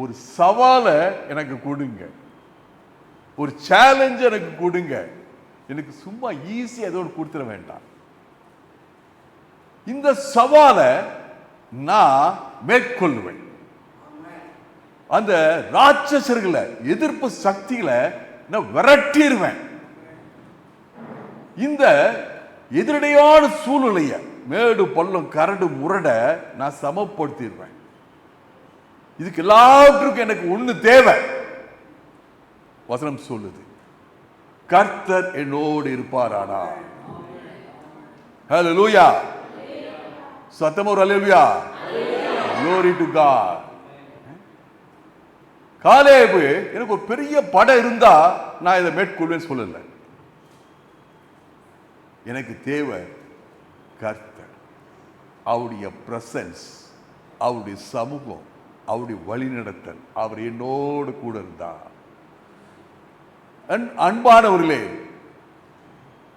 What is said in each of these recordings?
ஒரு சவாலை எனக்கு கொடுங்க, ஒரு சேலஞ்ச் எனக்கு கொடுங்க. எனக்கு சும்மா ஈஸியா ஏதோ கொடுத்துட வேண்டாம். இந்த சவாலை நான் மேற்கொள்வேன். அந்த ராட்சசர்களை, எதிர்ப்பு சக்திகளை நான் விரட்டிடுவேன். இந்த எதிரடையான சூழ்நிலைய, மேடு பள்ளம் கரடு முரட நான் சமப்படுத்திடுவேன். இதுக்கு எல்லாவற்றுக்கும் எனக்கு ஒண்ணு தேவை. வசனம் சொல்லுது, கர்த்தர் என்னோடு இருப்பாரானா. ஹல்லேலூயா. சத்தமா ஒரு ஹல்லேலூயா. Glory to God. காலேபு எனக்கு ஒரு பெரிய படம் இருந்தா நான் இதை மேற்கொள்வேன்னு சொல்லல. எனக்கு தேவை கர்த்தர், அவருடைய பிரசன்ஸ், அவருடைய சமூகம், அவருடைய வழிநடத்தல். அவர் என்னோடு கூட இருந்தார். அன்பானவர்களே,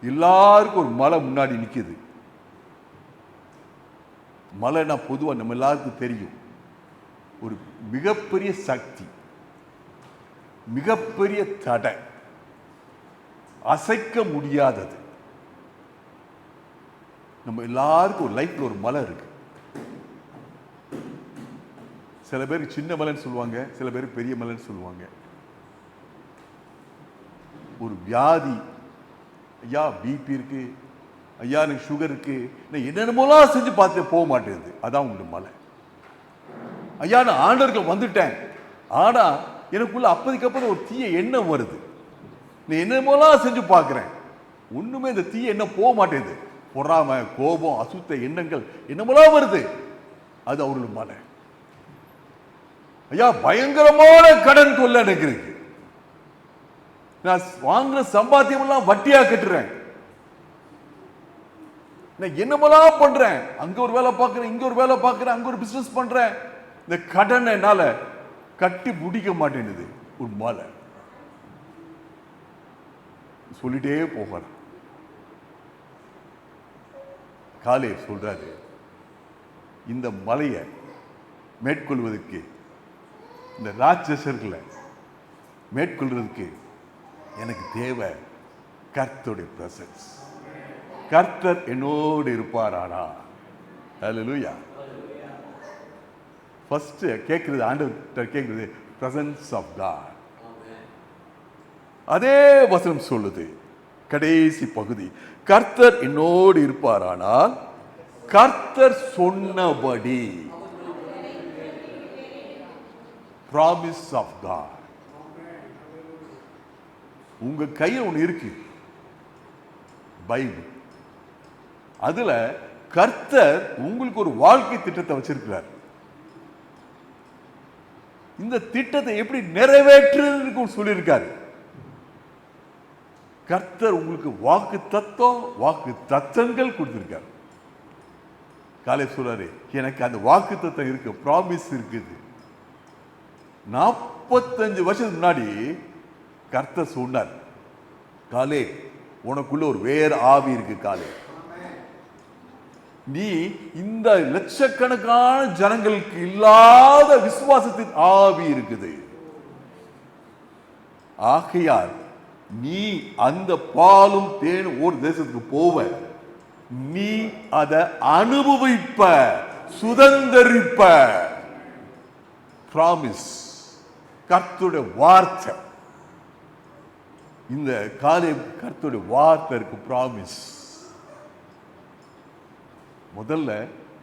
எல்லாருக்கும் ஒரு மலை முன்னாடி நிக்குது. மலைனா பொதுவா நம்ம எல்லாருக்கும் தெரியும், ஒரு மிகப்பெரிய சக்தி, மிகப்பெரிய தடை, அசைக்க முடியாதது. நம்ம எல்லாருக்கும் ஒரு லைஃப்ல ஒரு மலை இருக்கு. சில பேருக்கு சின்ன மலைன்னு சொல்லுவாங்க, சில பேருக்கு பெரிய மலைன்னு சொல்லுவாங்க. ஒரு வியாதி, ஐயா பிபி இருக்கு, ஐயா எனக்கு சுகர் இருக்கு, நான் என்னென்னமோலாம் செஞ்சு பார்த்து போக மாட்டேங்குது. அதான் உங்களுக்கு மலை. ஐயா நான் ஆண்டவருக்கு வந்துட்டேன், ஆனா எனக்குள்ள அப்போதைக்கு அப்புறம் ஒரு தீய எண்ணம் வருது. நான் என்னென்னமோலாம் செஞ்சு பார்க்கிறேன், ஒண்ணுமே இந்த தீய எண்ணம் போக மாட்டேங்குது. பொறாமை, கோபம், அசுத்த எண்ணங்கள் என்னமெல்லாம் வருது. அது அவர்களுக்கு மலை. ஐயா பயங்கரமான கடன் தொல்லை எனக்கு இருக்கு, நான் வாங்குற சம்பாத்தியம் எல்லாம் வட்டியா கட்டுறேன், நான் என்னமெல்லாம் பண்றேன், அங்க ஒரு வேலை பார்க்கிறேன், இங்க ஒரு வேலை பார்க்கிறேன், அங்க ஒரு பிசினஸ் பண்றேன், இந்த கடன் என்னால கட்டி முடிக்க மாட்டேங்குது. ஒரு மலை. சொல்லிட்டே போகிறேன். காலேப் சொல்றாரு, இந்த மலையை மேற்கொள்வதற்கு, இந்த ராட்சசர்களை மேற்கொள்வதற்கு எனக்கு தேவை கர்த்தருடைய பிரசன்ஸ். கர்த்தர் என்னோடு இருப்பாரானா. ஹல்லேலூயா. ஃபர்ஸ்ட் கேட்கிறது, ஆண்டவர் கேட்கிறது பிரசன்ஸ் ஆஃப் காட். அதே வசனம் சொல்லுது, கடைசி பகுதி, கர்த்தர் என்னோடு இருப்பாரானால் கர்த்தர் சொன்னபடி. Promise of God. உங்க கையில் ஒன்று இருக்கு, பைபிள். அதுல கர்த்தர் உங்களுக்கு ஒரு வாழ்க்கை திட்டத்தை வச்சிருக்கிறார். இந்த திட்டத்தை எப்படி நிறைவேற்றுன்னு சொல்லியிருக்காரு. கர்த்தர் உங்களுக்கு வாக்கு தத்துவம், வாக்கு தத்தங்கள் கொடுத்திருக்காரு. காலேப் சொல்றாரு, எனக்கு அந்த வாக்கு தத்துவம் இருக்கு, ப்ராமிஸ் இருக்குது. 45 வருஷத்துக்கு முன்னாடி கர்த்தர் சொன்னார், காலேப் உனக்குள்ள ஒரு வேற ஆவி இருக்கு காலேப், நீ இந்த லட்சக்கணக்கான ஜனங்களுக்கு இல்லாத விசுவாசத்தின் ஆவி இருக்குது. ஆகையால் நீ அந்த பாலும் தேனும் ஒரு தேசத்துக்கு போவ, நீ அதை அனுபவிப்ப, சுதந்தரிப்ப. பிராமிஸ், கர்த்தருடைய வார்த்தை. இந்த காலேப் கர்த்தருடைய வார்த்தை இருக்கு, பிராமிஸ். முதல்ல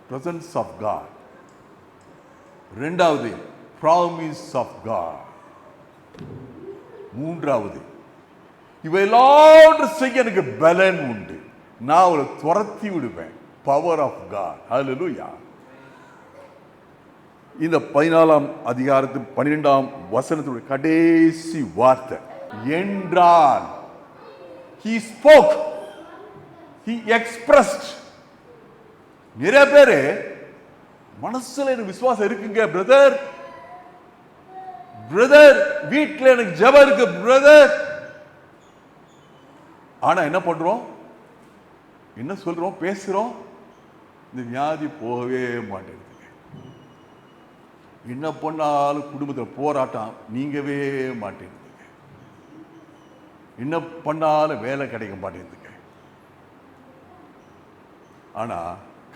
பிரசன்ஸ் ஆஃப் காட், இரண்டாவது பிராமிஸ் ஆஃப் காட், மூன்றாவது இவையெல்லாம் செய்ய எனக்கு பலன் உண்டு, நான் அவரை துரத்தி விடுவேன். Power of God. ஹல்லேலூயா. இந்த 14ஆம் அதிகாரத்து 12ஆம் வசனத்துடைய கடைசி வார்த்தை, என்றான். He spoke, he expressed. நிறைய பேரு மனசுல எனக்கு விசுவாசம் இருக்குங்க பிரதர், பிரதர் வீட்டில் எனக்கு ஜெபம் இருக்கு பிரதர், ஆனா என்ன பண்றோம், என்ன சொல்றோம், பேசுறோம், இந்த வியாதி போகவே மாட்டேங்குது. என்ன பண்ணாலும் குடும்பத்தில் போராட்டம் நீங்கவே மாட்டேங்குதுங்க. என்ன பண்ணாலும் வேலை கிடைக்க மாட்டேங்குதுங்க. ஆனா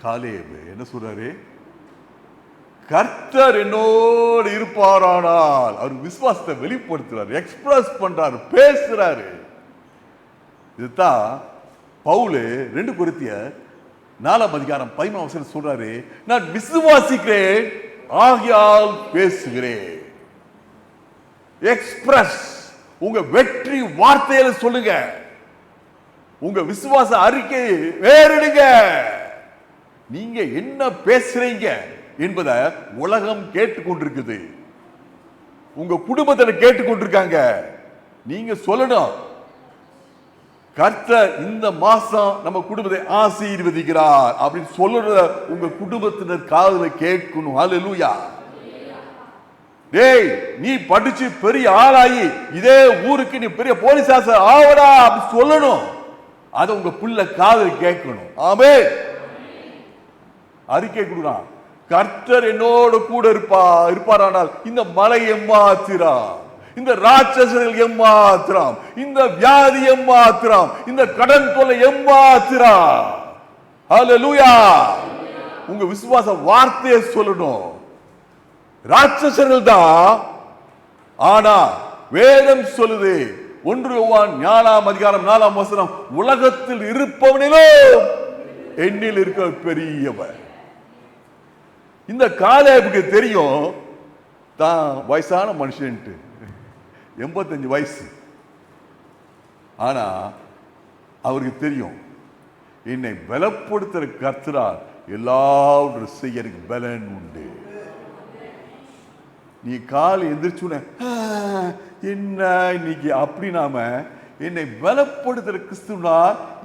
காலேபு என்ன சொல்றாரு? கர்த்தர் என்னோடு இருப்பாரானால், அவர் விசுவாசத்தை வெளிப்படுத்துறாரு, எக்ஸ்பிரஸ் பண்றாரு, பேசுறாரு. இதுதான் பவுல் 2 கொரிந்தியர் 4:11 சொல்றாரு, நான் விசுவாசிக்கிறேன் ஆகையால் பேசுகிறேன். எக்ஸ்பிரஸ், உங்க வெற்றி வார்த்தையில சொல்லுங்க, உங்க விசுவாச அறிக்கை வேறிடுங்க. நீங்க என்ன பேசுறீங்க என்பதை உலகம் கேட்டுக்கொண்டிருக்குது, உங்க குடும்பத்தில் கேட்டுக்கொண்டிருக்காங்க. நீங்க சொல்லணும், கர்த்தர் இந்த மாசம் நம்ம குடும்பத்தை ஆசீர்வதிக்கிறார் அப்படின்னு சொல்லுறத உங்க குடும்பத்தினர் காதுல கேட்கணும். ஹல்லேலூயா. டேய், நீ படிச்சு பெரிய ஆளாயி இதே ஊருக்கு நீ பெரிய போலீஸ் ஆஃபீஸர் ஆவடா அப்படி சொல்லணும். அதை உங்க பிள்ளை காதுல கேட்கணும். ஆமென். அறிக்கை கொடுறான், கர்த்தர் என்னோட கூட இருப்பாரானால் இந்த மலை எம்மாத்திரம், இந்த ராட்சசர்கள் எம்மாத்திரம், இந்த வியாதி எம்மாத்திரம், இந்த கடன் தொல்லை எம்மாத்திரம். ஹல்லேலூயா. உங்க விசுவாச வார்த்தையை சொல்லணும். ராட்சசர்கள் தான், ஆனா வேதம் சொல்லுது 1 யோவான் 4:4 உலகத்தில் இருப்பவனிலும் என்னில் இருக்க பெரியவர். இந்த காலேபுக்கு தெரியும் தான் வயசான மனுஷன், 85 வயசு. ஆனா அவருக்கு தெரியும், என்னை பலப்படுத்துற கர்த்தரால் எல்லாவற்றையும் செய்ய எனக்கு பலன் உண்டு. நீ காலை எந்திரிச்சுன என்ன இன்னைக்கு அப்படி நாம, என்னை பலப்படுத்துற கிறிஸ்துவா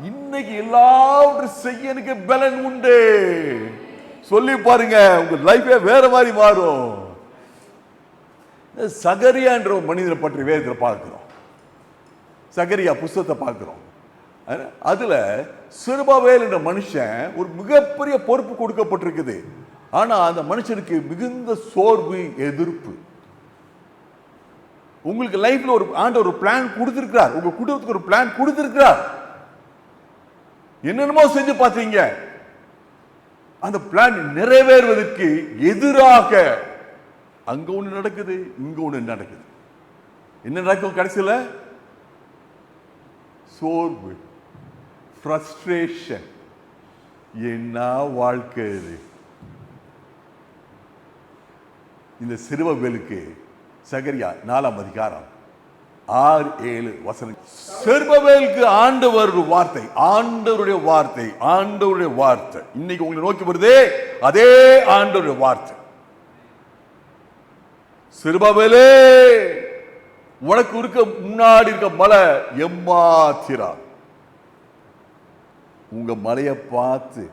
இன்னைக்கு எல்லாவற்றையும் செய்ய எனக்கு பலன் உண்டு சொல்லி பாருங்க, உங்க லைஃபே வேற மாதிரி மாறும். சகரியா என்ற ஒரு மனிதனை பற்றி வேதத்தில் பார்க்கிறோம். சகரியா புஸ்தகத்தை பார்க்கிறோம். அதுல செருபாபேல் என்ற மனுஷன் ஒரு மிகப்பெரிய பொறுப்பு கொடுக்கப்பட்டிருக்குது. ஆனா அந்த மனுஷனுக்கு மிகுந்த சோர்வு, எதிர்ப்பு. உங்களுக்கு லைஃப்ல ஒரு ஆண்டவர் ஒரு பிளான் கொடுத்திருக்கிறார், உங்க குடும்பத்துக்கு ஒரு பிளான் கொடுத்திருக்கிறார். என்னென்னமோ செஞ்சு பார்த்தீங்க, அந்த பிளான் நிறைவேறுவதற்கு எதிராக அங்க ஒண்ணு நடக்குது, இங்க ஒண்ணு நடக்குது. என்ன நடக்கும் கடைசியில? சோர்வு, ஃப்ரஸ்ட்ரேஷன். என்ன வாழ்க்கை இது? இந்த சிறுபவேலுக்கு சகரியா 4:6-7 செருபவேலுக்கு ஆண்டவர் வார்த்தை, ஆண்டவருடைய வார்த்தை, ஆண்டவருடைய வார்த்தை இன்னைக்கு உங்களை நோக்கி வருதே, அதே ஆண்டவருடைய வார்த்தை. செருபவேலே, உனக்கு இருக்க முன்னாடி இருக்க மலை எம்மாத்திரா. உங்க மலையை பார்த்து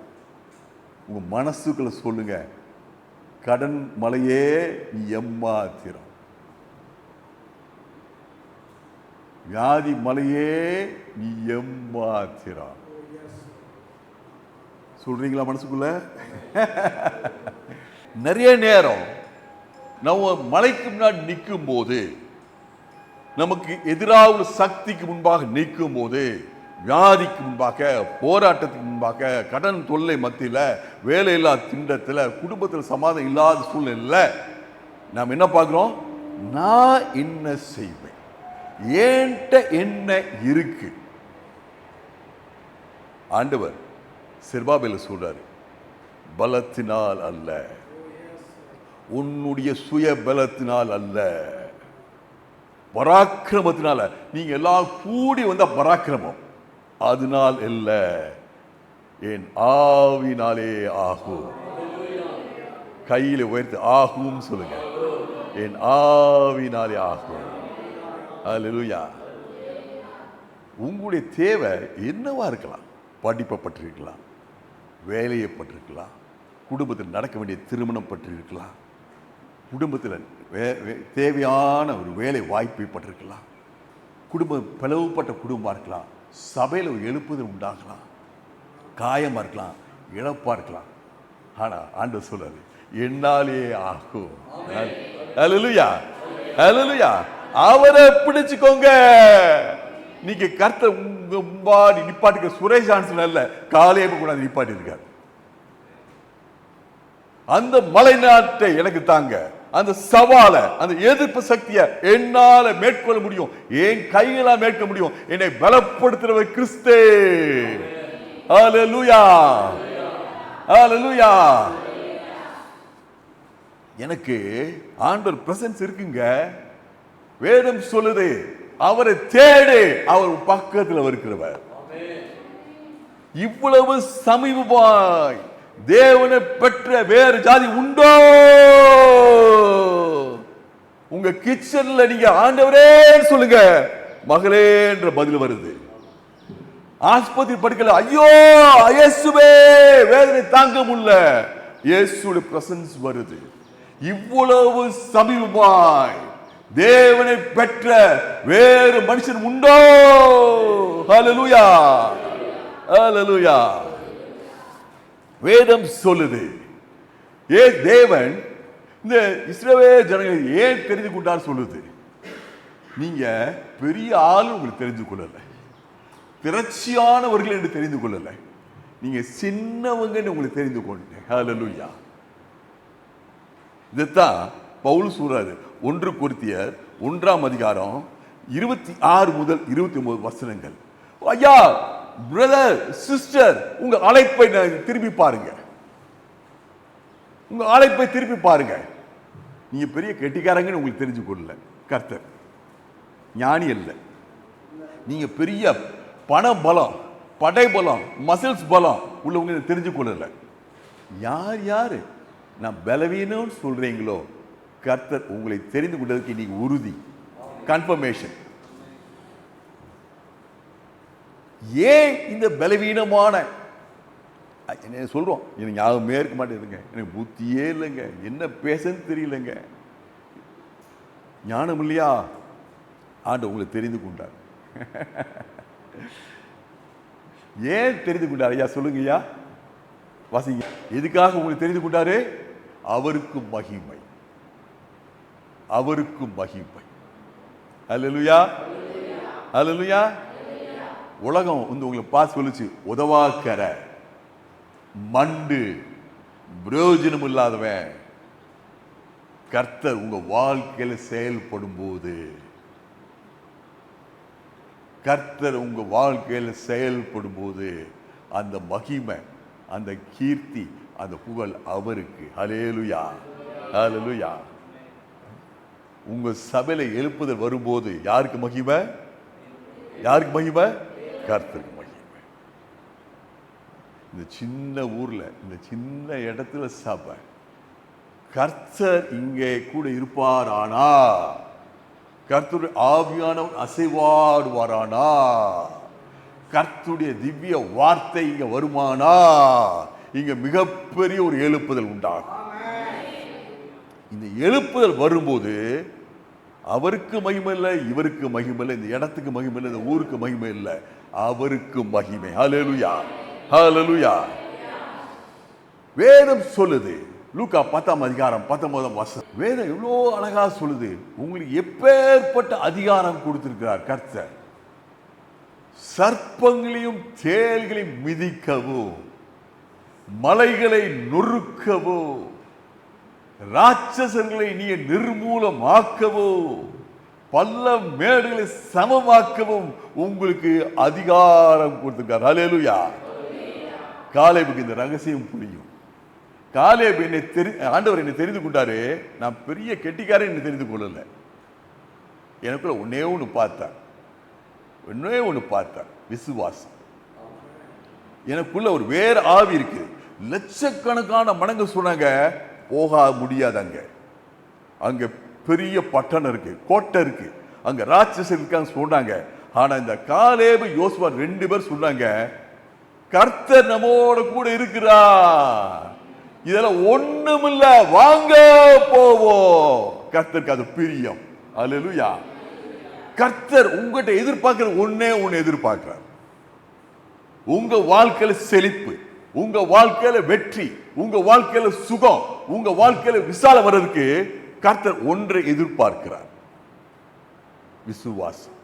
உங்க மனசுக்குள்ள சொல்லுங்க, கடன் மலையே நீ எம்மாத்திரம், வியாதி மலையே நீ எம்மாத்திரம். சொல்றீங்களா மனசுக்குள்ள? நிறைய நேரம் நம்ம மலைக்கு முன்னாடி நிற்கும் போது, நமக்கு எதிராக உள்ள சக்திக்கு முன்பாக நிற்கும் போது, வியாதிக்கு முன்பாக, போராட்டத்துக்கு முன்பாக, கடன் தொல்லை மத்தியில், வேலையில்லா திண்டத்தில், குடும்பத்தில் சமாதானம் இல்லாத சூழ்நிலையில் நாம் என்ன பார்க்கிறோம்? நான் என்ன செய்வேன், ஏன்ட்ட என்ன இருக்கு? ஆண்டவர் செருபாபேல சொல்றாரு, பலத்தினால் அல்ல, உன்னுடைய சுய பலத்தினால் அல்ல, பராக்கிரமத்தினால. நீங்க எல்லாம் கூடி வந்த பராக்கிரமம் அதனால் இல்ல, என் ஆவினாலே ஆகும். கையில உயர்த்து ஆகும் சொல்லுங்க, என் ஆவினாலே ஆகும். அல்லேலூயா. உங்களுடைய தேவை என்னவா இருக்கலாம்? படிப்பை பற்றிருக்கலாம், வேலையை பற்றிருக்கலாம், குடும்பத்தில் நடக்க வேண்டிய திருமணம் பற்றிருக்கலாம், குடும்பத்தில் தேவையான ஒரு வேலை வாய்ப்பை பட்டிருக்கலாம், குடும்பம் பிளவுபட்ட குடும்பமாக இருக்கலாம், சபையில் ஒரு எழுப்புதல் உண்டாகலாம், காயமாக இருக்கலாம், இழப்பாக இருக்கலாம். ஆனால் ஆண்டவர் சொல்றாரு, என்னாலே ஆகும். ஹல்லேலூயா, ஹல்லேலூயா. அவரை பிடிச்சுக்கோங்க. நீங்க கர்த்தர் உங்க முன்னாடி நிப்பாட்டுக்க சுரேஷ் ஜான்சன் அல்ல, காலேபு கூட நிப்பாட்டி இருக்கார். அந்த மலை நாட்டை எனக்கு தாங்க, அந்த சவாலை, அந்த எதிர்ப்பு சக்தியை என்னால மேற்கொள்ள முடியும், என் கைகளால் மேற்கொள்ள முடியும். என்னை பலப்படுத்துறவர் கிறிஸ்து. ஹல்லேலூயா, ஹல்லேலூயா. எனக்கு ஆண்டவர் பிரசன்ஸ் இருக்குங்க. வேதம் சொல்லுது, அவரை தேடு, அவர் பக்கத்தில் இருக்கிறவர். இவ்வளவு சமீபமாய் தேவனை பெற்ற வேறு ஜாதி உண்டோ? உங்க கிச்சன்ல நீங்க ஆண்டவரே சொல்லுங்க, மகளே என்ற பதில் வருது. ஆஸ்பத்திரி படுக்கல, ஐயோ இயேசுவே வேதனை தாங்க முடியல, இயேசுடைய பிரசன்ஸ் வருது. இவ்வளவு சமீபமாய் தேவனை பெற்ற வேறு மனுஷன் உண்டோ? ஹல்லேலூயா, ஹல்லேலூயா. வேதம் சொல்லுது, தேவன் இந்த இஸ்ரவேல் ஜனங்களை ஏன் தெரிந்து கொண்டார் சொல்லுது. நீங்க பெரிய ஆளு உங்களுக்கு தெரிந்து கொள்ளல, திரட்சியானவர்கள் என்று தெரிந்து கொள்ளல, நீங்க சின்னவங்க உங்களுக்கு தெரிந்து கொண்டேன். ஹல்லேலூயா. இதுதான் பவுல் சொல்றாரு 1 கொரிந்தியர் 1ஆம் அதிகாரம் 26 முதல் 29 வசனங்கள். ஐயா, பிரதர், சிஸ்டர், உங்க அழைப்பை திருப்பி பாருங்க, உங்க அழைப்பை திருப்பி பாருங்க. நீங்க பெரிய கெட்டிக்காரங்கன்னு உங்களுக்கு தெரிஞ்சு கொள்ளல, கர்த்தர் ஞானி அல்ல. நீங்க பெரிய பண பலம், படை பலம், மசில்ஸ் பலம் உள்ளவங்க தெரிஞ்சு கொள்ளல. யார் யாரு நான் பலவீனம் சொல்றீங்களோ, கர்த்தர் உங்களை தெரிந்து கொண்டதற்கு இன்னைக்கு உறுதி, கன்ஃபர்மேஷன். ஏன் இந்த பலவீனமான என்ன சொல்றோம், எனக்கு யாருமே இருக்க மாட்டேங்குதுங்க, எனக்கு புத்தியே இல்லைங்க, என்ன பேசன்னு தெரியலங்க. ஞானம் இல்லையா? ஆண்டு உங்களை தெரிந்து கொண்டார். ஏன் தெரிந்து கொண்டார் ஐயா? சொல்லுங்க ஐயா, வாசிங்க. எதுக்காக உங்களை தெரிந்து கொண்டாரு? அவருக்கு மகிமை, அவருக்கு மகிமை. ஹல்லேலூயா, ஹல்லேலூயா. உலகம் வந்து உங்களை பார்த்து சொல்லுச்சு, உதவாக்கற மண்டு, பிரயோஜனம் இல்லாதவன். கர்த்தர் உங்க வாழ்க்கையில செயல்படும் போது, கர்த்தர் உங்க வாழ்க்கையில செயல்படும் போது அந்த மகிமை, அந்த கீர்த்தி, அந்த புகழ் அவருக்கு. ஹல்லேலூயா, ஹல்லேலூயா. உங்க சபையில எழுப்புதல் வரும்போது யாருக்கு மகிமை? யாருக்கு மகிமை? கர்த்தருக்கு மகிமை. இந்த சின்ன ஊர்ல, இந்த சின்ன இடத்துல சபை, கர்த்தர் இங்கே கூட இருப்பாரானா, கர்த்தருடைய ஆவியானவர் அசைவாடுவாரானா, கர்த்தருடைய திவ்ய வார்த்தை இங்க வருமானா, இங்க மிகப்பெரிய ஒரு எழுப்புதல் உண்டாகும். இந்த எழுப்புதல் வரும்போது அவருக்கு மகிமை இல்லை, இவருக்கு மகிமை இல்லை, இந்த இடத்துக்கு மகிமை இல்லை, இந்த ஊருக்கு மகிமை இல்லை, அவருக்கு மகிமை. ஹல்லேலூயா, ஹல்லேலூயா. வேதம் சொல்லுது, லூக்கா 10ஆம் அதிகாரம் 19ஆம் வசனம். வேதம் எவ்வளோ அழகா சொல்லுது. உங்களுக்கு எப்பேற்பட்ட அதிகாரம் கொடுத்திருக்கிறார் கர்த்தர். சர்ப்பங்களையும் தேள்களையும் மிதிக்கவோ, மலைகளை நொறுக்கவோ, ராட்சசர்களை நீ நிர்மூலமாக்கவோ, பல்ல மேடுகளை சமமாக்கவும் உங்களுக்கு அதிகாரம் கொடுத்திருக்கார். ஹல்லேலூயா. காலேபுக்கு இந்த ரகசியம் புரியும். காலேபு ஆண்டவர் என்னை தெரிந்து கொண்டாரு. நான் பெரிய கெட்டிக்காரன் என்னை தெரிந்து கொள்ளல. எனக்குள்ள ஒன்னே ஒன்று பார்த்தார், ஒன்னே ஒன்று பார்த்தார், விசுவாசம். எனக்குள்ள ஒரு வேற ஆவி இருக்கு. லட்சக்கணக்கான மடங்கு சொன்னாங்க, போக முடியாது, அங்க பெரிய பட்டணம் இருக்கு, கோட்டை இருக்கு, அங்க ராட்சசர் இருக்காங்க சொன்னாங்க. ஆனா இந்த காலேபு யோசுவா 2 பேர் சொன்னாங்க, கர்த்தர் நம்மோட கூட இருக்கிறார், இதெல்லாம் ஒண்ணுமில்ல, வாங்க போவோம். கர்த்தருக்கு அது பிரியம். அல்லேலூயா. கர்த்தர் உங்ககிட்ட எதிர்பார்க்கிற ஒன்னே ஒன்னு எதிர்பார்க்கிறார். உங்க வாழ்க்கையில செழிப்பு, உங்க வாழ்க்கையில வெற்றி, உங்க வாழ்க்கையில சுகம், உங்க வாழ்க்கையில விசாலம் வர்றதுக்கு கர்த்தர் ஒன்றை எதிர்பார்க்கிறார். விசுவாசம்.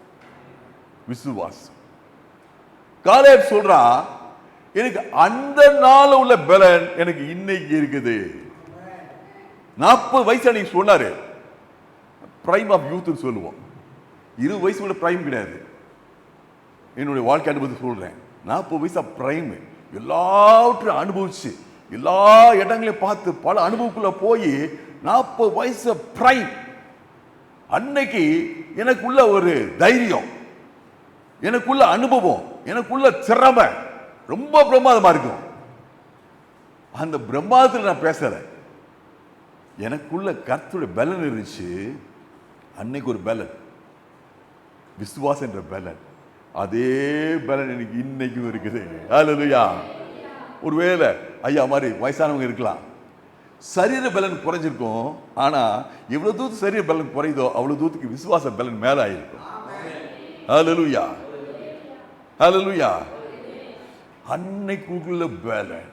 விசுவாசம். காலேப் சொல்றா, எனக்கு அந்த நாள் உள்ள பலன் எனக்கு இன்னைக்கு இருக்குது. 40 வயசு அன்னைக்கு சொன்னாரு. பிரைம் ஆஃப் யூத் சொல்லுவோம். 20 வயசு கூட பிரைம் கிடையாது. என்னுடைய வாழ்க்கை அனுபவத்தை சொல்றேன். 40 வயசு பிரைம். எல்லாவற்றையும் அனுபவிச்சு எல்லா இடங்களையும் பார்த்து பல அனுபவக்குள்ள போய் 40 வயசு பிரைம். அன்னைக்கு எனக்குள்ள ஒரு தைரியம், எனக்குள்ள அனுபவம், எனக்குள்ள திறமை ரொம்ப பிரமாதமா இருக்கும். அந்த பிரம்மாதத்தில் நான் பேசுறேன். எனக்குள்ள கர்த்தருடைய பலன் இருந்துச்சு. அன்னைக்கு ஒரு பலன், விசுவாசம் என்ற பலன். அதே பலன் எனக்கு இன்னைக்கும் இருக்குது. ஹல்லேலூயா. ஒருவேளை ஐயா மாதிரி வயசானவங்க இருக்கலாம், சரீர பலன் குறைஞ்சிருக்கும். ஆனா எவ்வளவு தூரத்துக்கு சரீர பலன் குறையுதோ அவ்வளவு தூரத்துக்கு விசுவாச பலன் மேல ஆயிருக்கும். ஹல்லேலூயா. ஹல்லேலூயா. அன்னைக்குள்ள பலன்.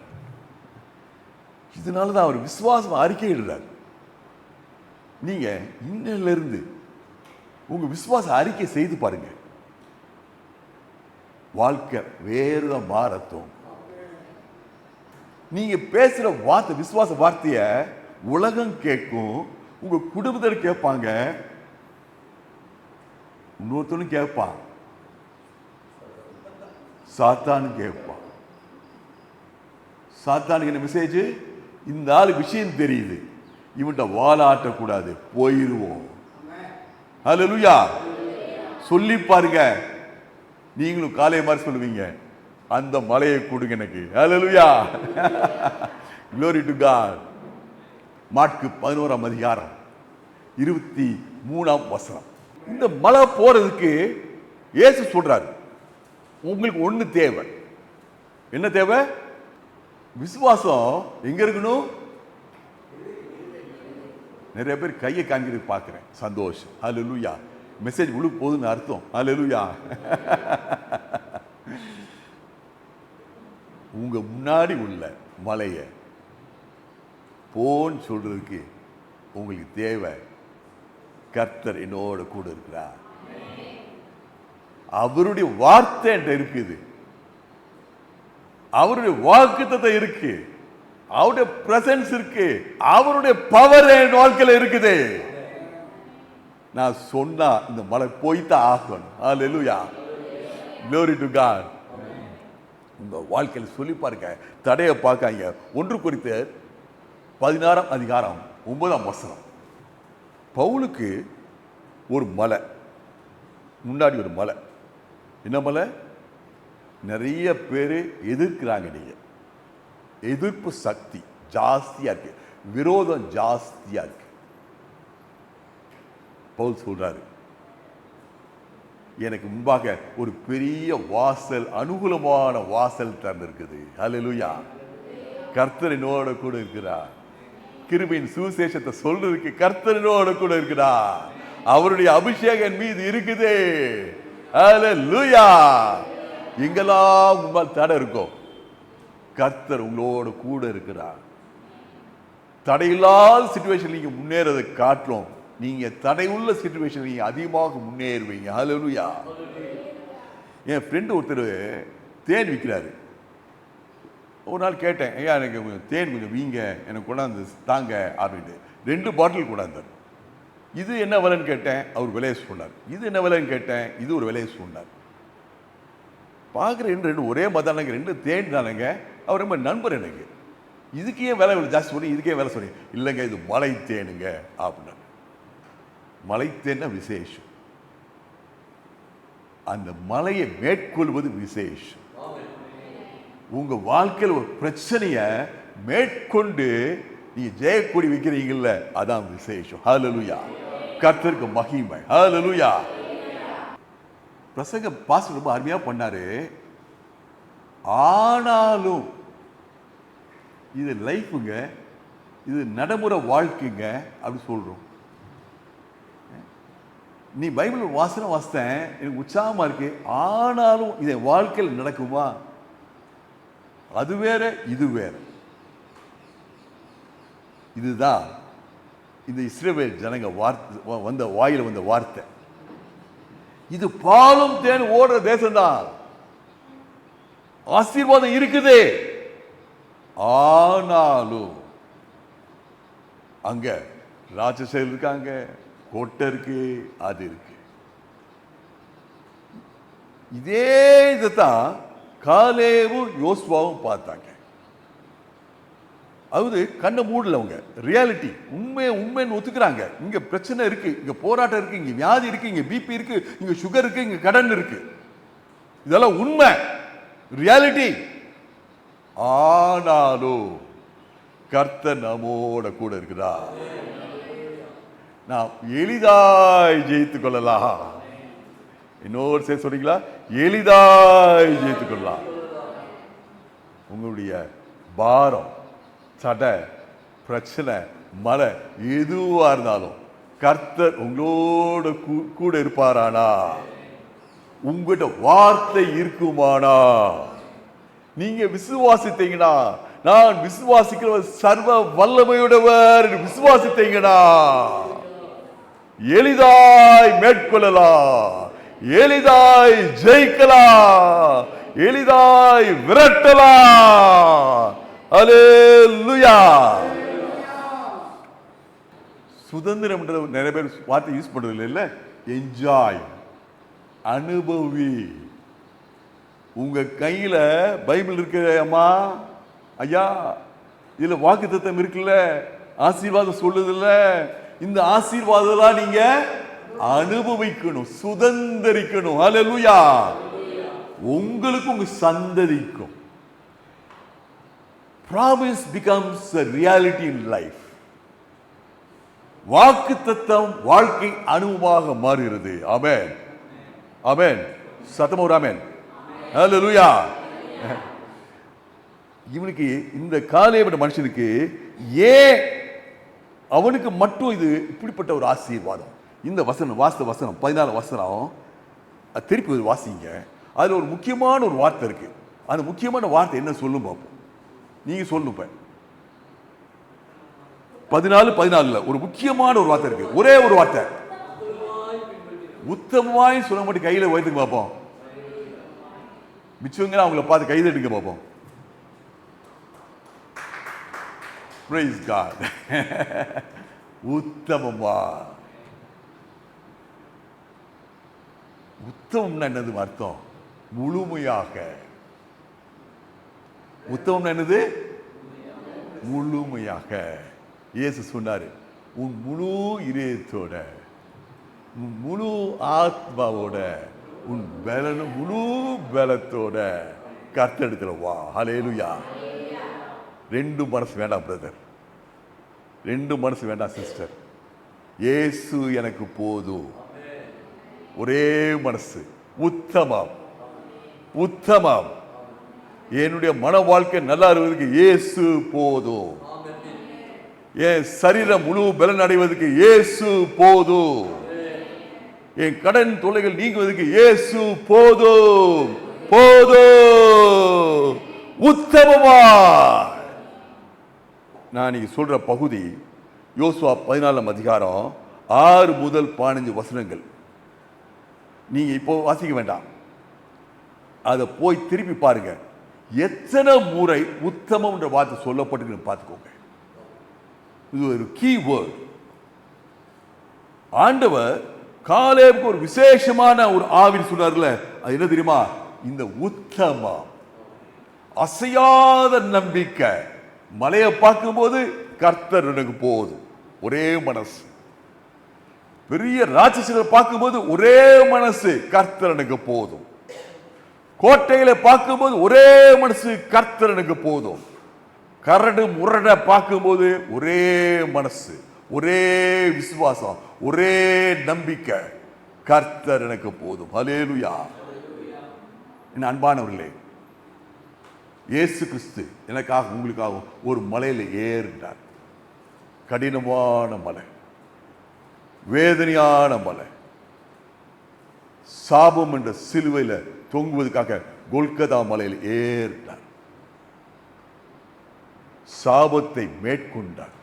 இதனாலதான் அவர் விசுவாசம் அறிக்கையிடுறார். நீங்க இன்னையில இருந்து உங்க விசுவாச அறிக்கை செய்து பாருங்க. வாழ்க்கை வேறுதான் மாறட்டும். நீங்க பேசுற வார்த்தை, விசுவாச வார்த்தைய உலகம் கேட்கும், உங்க குடும்பத்தில் கேட்பாங்க, இன்னொருத்தனும் கேட்பான், சாத்தானு கேட்பான். சாத்தானுக்கு என்ன மெசேஜ்? இந்த ஆளு விஷயம் தெரியுது, இவன்கிட்ட வாலாட்டக்கூடாது, போயிருவோம். ஹல்லேலூயா. சொல்லி பாருங்க. நீங்களும் காலை மாதிரி சொல்லுவீங்க, அந்த மலையை கொடுங்க எனக்கு. ஹல்லேலூயா. Glory to God. மாற்கு 11ஆம் அதிகாரம் 23ஆம் வசனம். இந்த மலை போறதுக்கு இயேசு சொல்றாரு, உங்களுக்கு ஒண்ணு தேவை. என்ன தேவை? விசுவாசம். எங்க இருக்கணும்? நிறைய பேர் கையை காண்கிறது பார்க்கிறேன். சந்தோஷம். ஹல்லேலூயா. மெசேஜ் முழு போகுதுன்னு அர்த்தம். ஹல்லேலூயா. உங்க முன்னாடி உள்ள மலையை போன்னு சொல்றதுக்கு உங்களுக்கு தேவை, கர்த்தர் என்னோட கூட இருக்கிறார். அவருடைய வார்த்தை என்கிட்ட இருக்குது, அவருடைய வாக்குத்தத்தம் இருக்கு, அவருடைய பிரசன்ஸ் இருக்கு, அவருடைய பவர் என் வாழ்க்கையில இருக்குது. நான் சொன்னா இந்த மலை போய்தான் ஆகணும். ஹல்லேலூயா. Glory to God. உங்க வாழ்க்கையில் சொல்லி பாருங்க, தடையை பார்க்காங்க. 1 கொரிந்தியர் 16ஆம் அதிகாரம் 9ஆம் வசனம். பவுலுக்கு ஒரு மலை முன்னாடி, ஒரு மலை. என்ன மலை? நிறைய பேர் எதிர்க்கிறாங்க. நீங்க எதிர்ப்பு சக்தி ஜாஸ்தியா இருக்கு, விரோதம் ஜாஸ்தியா இருக்கு. பவுல் சொல்றாரு, எனக்கு முன்பாக ஒரு பெரிய வாசல், அனுகூலமான வாசல் திறந்திருக்குது. ஹல்லேலூயா. கர்த்தர் என்னோட கூட இருக்கிறார். கிருபையின் சுவிசேஷத்தை சொல்றதுக்கு கர்த்தர் என்னோட கூட இருக்கிறார். அவருடைய அபிஷேகம் மீது இருக்குது. ஹல்லேலூயா. எங்கெல்லாம் முன்பால் தடை இருக்கும், கர்த்தர் உங்களோட கூட இருக்கிறார். தடையில்லாத சிச்சுவேஷன் நீங்க முன்னேறதை காட்டுறோம், நீங்க தடையுள்ள சிச்சுவேஷன் நீங்க அதிகமாக முன்னேறுவீங்க. ஹல்லேலூயா. என் ஃப்ரெண்டு ஒருத்தர் தேன் விற்கிறாரு. ஒரு நாள் கேட்டேன், ஐயா எனக்கு தேன் கொஞ்சம் வீங்க, எனக்கு கொண்டாந்து தாங்க அப்படின்ட்டு 2 பாட்டில் கொண்டாந்தார். இது என்ன விலைன்னு கேட்டேன், அவர் விலையை சொன்னார். இது என்ன விலைன்னு கேட்டேன், இது ஒரு விலையை சொன்னார். பார்க்குற 2 ஒரே மதானங்க, 2 தேன் தானங்க. அவர் ரொம்ப நண்பர் எனக்கு. இதுக்கு ஏன் விலை ஜாஸ்தி சொல்லி, இதுக்கே விலை சொல்லி, இல்லைங்க இது மலை தேனுங்க அப்படின்னாங்க. மலை தேன விசேஷம். அந்த மலையை மேற்கொள்வது விசேஷம். உங்க வாழ்க்கையில் ஒரு பிரச்சனைய மேற்கொண்டு நீங்க ஜெயக்கொடி வைக்கிறீங்கல்ல, அதான் விசேஷம். ஹல்லேலூயா. கர்த்தருக்கு மகிமை. ஹல்லேலூயா. பிரசங்க பாஸ்டர் ரொம்ப அருமையா பண்ணாரு. ஆனாலும் இது லைஃபுங்க, இது நடைமுறை வாழ்க்கைங்க அப்படி சொல்றோம். நீ பைபிள் வாசித்தேன், எனக்கு உற்சாகமா இருக்கு, ஆனாலும் இதை வாழ்க்கையில் நடக்குமா? அது வேற இது வேற. இதுதான் இந்த இஸ்ரவேல் ஜனங்க வந்த வாயில வந்த வார்த்தை. இது பாலும் தேன் ஓடுற தேசம்தான், ஆசீர்வாதம் இருக்குது. ஆனாலும் அங்க ராட்சசர்கள் இருக்காங்க, கோட்டை இருக்கு, அது இருக்கு. இதே இதைத்தான் காலேவும் யோசுவாவும் பார்த்தாங்க. அது கண்ணை மூடல, அவங்க ரியாலிட்டி உண்மைன்னு ஒத்துக்கிறாங்க. இங்க பிரச்சனை இருக்கு, இங்க போராட்டம் இருக்கு, இங்க வியாதி இருக்கு, இங்க பிபி இருக்கு, இங்க சுகர் இருக்கு, இங்க கடன் இருக்கு, இதெல்லாம் உண்மை ரியாலிட்டி. ஆனாலும் கர்த்தர் நம்மோட கூட இருக்கிறார். நாம் எளிதாய் ஜெயித்துக் கொள்ளலாம். இன்னொரு சேர்த்து சொல்றீங்களா? எளிதாய் ஜெயித்துக் கொள்ளலாம். உங்களுடைய பாரம், சடை, பிரச்சனை, மழை எதுவா இருந்தாலும் கர்த்தர் உங்களோட கூட இருப்பாரானா, உங்ககிட்ட வார்த்தை இருக்குமானா, நீங்க விசுவாசித்தீங்கன்னா, நான் விசுவாசிக்கிறவர் சர்வ வல்லமையுடையவர் விசுவாசித்தீங்கன்னா எளிதாய் மேற்கொள்ளலாம், எளிதாய் ஜெயிக்கலாம், எளிதாய் விரட்டலாம். அல்லேலூயா. சுதந்திரம் நிறைய பேர் வார்த்தை யூஸ் பண்றது இல்ல. என்ஜாய், அனுபவி. உங்க கையில பைபிள் இருக்கு அம்மா, ஐயா, இதுல வாக்குத்தத்தம் இருக்குல்ல, ஆசீர்வாதம் சொல்லுது இல்ல, இந்த ஆசீர்வாதம் நீங்க அனுபவிக்கணும், சுதந்திரிக்கணும். அல்லேலூயா. உங்களுக்கு உங்க சந்ததிக்கும் promise becomes a reality in life. வாக்குத்தத்தம் வாழ்க்கை அனுபவமாக மாறுகிறது. ஆமென், ஆமென். சத்தமா ஒரு ஆமென். ஹல்லேலூயா. இவனுக்கு இந்த காலேபுடைய மனுஷனுக்கு ஏன் அவனுக்கு மட்டும் இது இப்படிப்பட்ட ஒரு ஆசீர்வாதம்? இந்த வசனம், வாஸ்த வசனம் 14 வசனம் திருப்பி வாசிங்க. அதுல ஒரு முக்கியமான ஒரு வார்த்தை இருக்கு. அந்த முக்கியமான வார்த்தை என்ன சொல்லும் பார்ப்போம். நீங்க சொல்லணும். 14 ஒரு முக்கியமான ஒரு வார்த்தை இருக்கு. ஒரே ஒரு வார்த்தை, உத்தமமாய் சொல்ல மட்டும் கையில உயர்த்துங்க பார்ப்போம். மிச்சவங்க அவங்கள பார்த்து கைது எடுக்க பார்ப்போம். Praise God. உத்தமமா. உத்தமம்னா என்னது அர்த்தம்? முழுமையாக. உத்தமம் என்னது? முழுமையாக. இயேசு சொன்னாரு, உன் முழு இதயத்தோட, உன் முழு ஆத்மாவோட, உன் முழு பலத்தோட கர்த்தரிடத்துல வா. ஹல்லேலூயா. 2 மனசு வேண்டாம் பிரதர், 2 மனசு வேண்டாம் சிஸ்டர். இயேசு எனக்கு போதும். ஒரே மனசு. உத்தமம், உத்தமம். என்னுடைய மன வாழ்க்கை நல்லா இருப்பதற்கு இயேசு போதும். என் சரீரம் முழு பலன் அடைவதற்கு இயேசு போதும். என் கடன் தொல்லைகள் நீங்குவதற்கு இயேசு போதும். போதும். உத்தமமா. நான் நீங்க சொல்ற பகுதி யோசுவா 14 அதிகாரம் 6 முதல் 15 வசனங்கள். நீங்க இப்போ வாசிக்க வேண்டாம், அதை போய் திருப்பி பாருங்க. எத்தனை முறை உத்தமம் என்ற வார்த்தை சொல்லப்பட்டு பார்த்துக்கோங்க. இது ஒரு கீ வேர்ட். ஆண்டவர் காலேபுக்கு ஒரு விசேஷமான ஒரு ஆவின்னு சொன்னார்ல, அது என்ன தெரியுமா? இந்த உத்தமம், அசையாத நம்பிக்கை. மலையை பார்க்கும்போது கர்த்தர் எனக்கு போதும், ஒரே மனசு. பெரிய ராட்சசங்களை பார்க்கும்போது ஒரே மனசு, கர்த்தர் எனக்கு போதும். கோட்டையில பார்க்கும்போது ஒரே மனசு, கர்த்தர் எனக்கு போதும். கரடு முரட பார்க்கும்போது ஒரே மனசு, ஒரே விசுவாசம், ஒரே நம்பிக்கை, கர்த்தர் எனக்கு போதும். ஹல்லேலூயா. என் அன்பானவர்களே, இயேசு கிறிஸ்து எனக்காக உங்களுக்காக ஒரு மலையில ஏறினார். கடினமான மலை, வேதனையான மலை. சாபம் என்ற சிலுவையில தொங்குவதற்காக கொல்கதா மலையில் ஏறினார். சாபத்தை மேற்கொண்டார்.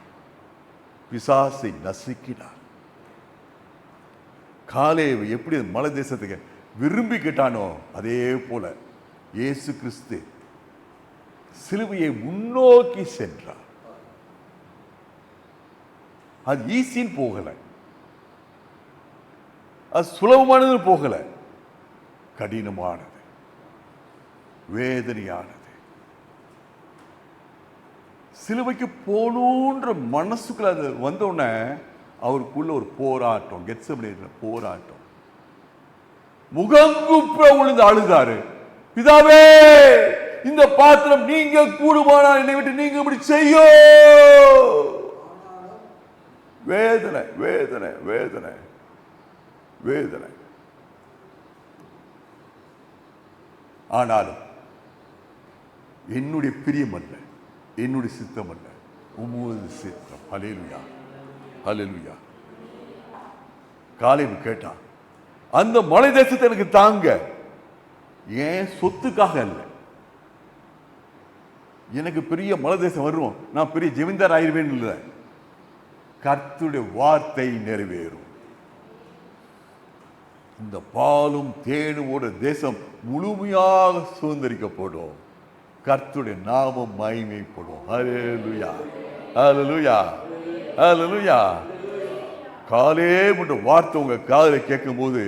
பிசாசை நசுக்கினார். காலேப் எப்படி மலை தேசத்துக்கு விரும்பி கேட்டானோ அதே போல இயேசு கிறிஸ்து சிலுவையை முன்னோக்கி சென்றார். அது ஈஸின்னு போகல, அது சுலபமானது போகல, கடினமானது, வேதனையானது. சிலுவைக்கு போகணுன்ற மனசுக்குள்ள அது வந்தோடனே அவருக்குள்ள ஒரு போராட்டம், கெத்செமனே போராட்டம். முகங்குப்புற விழுந்து அழுதாரு, பிதாவே இந்த பாத்திரம் நீங்க கூடுமானால் என்னை விட்டு நீங்க இப்படி செய்யோ. வேதனை வேதனை வேதனை வேதனை. ஆனாலும் என்னுடைய பிரியம் அல்ல, என்னுடைய சித்தம் அல்ல, உமது சித்தம். ஹல்லேலூயா ஹல்லேலூயா. காலேப் கேட்டான், அந்த மலை தேசத்தை எனக்கு தாங்க, ஏன் சொத்துக்காக அல்ல. எனக்கு பெரிய மலை தேசம் வரும், நான் பெரிய ஜெமீன்தார் ஆயிருவேன் இல்லை, கர்த்தருடைய வார்த்தை நிறைவேறும். இந்த பாலும் தேனும் ஒரு தேசம் முழுமையாக சுதந்திரிக்கப்படும், கர்த்தருடைய நாமம் மகிமைப்படும். ஹல்லேலூயா ஹல்லேலூயா ஹல்லேலூயா. காலேப் என்ற வார்த்தை உங்க காதில் கேட்கும் போது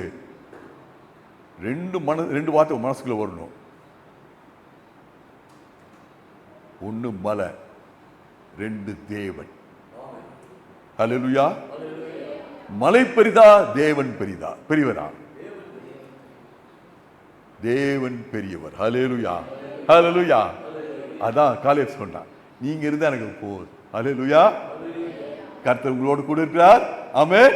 ரெண்டு வார்த்தை மனசுக்குள்ள வரணும். ஒண்ணு மலை, ரெண்டு தேவன். ஹல்லேலூயா. மலை பெரிதா தேவன் பெரியவரா? தேவன் பெரியவர். ஹல்லேலூயா ஹல்லேலூயா. அதான் காலேப் சொன்னான், நீங்க இருந்தா எனக்கு போதும். ஹல்லேலூயா. கர்த்தர் உங்களோடு கூட இருக்கிறார். ஆமென்.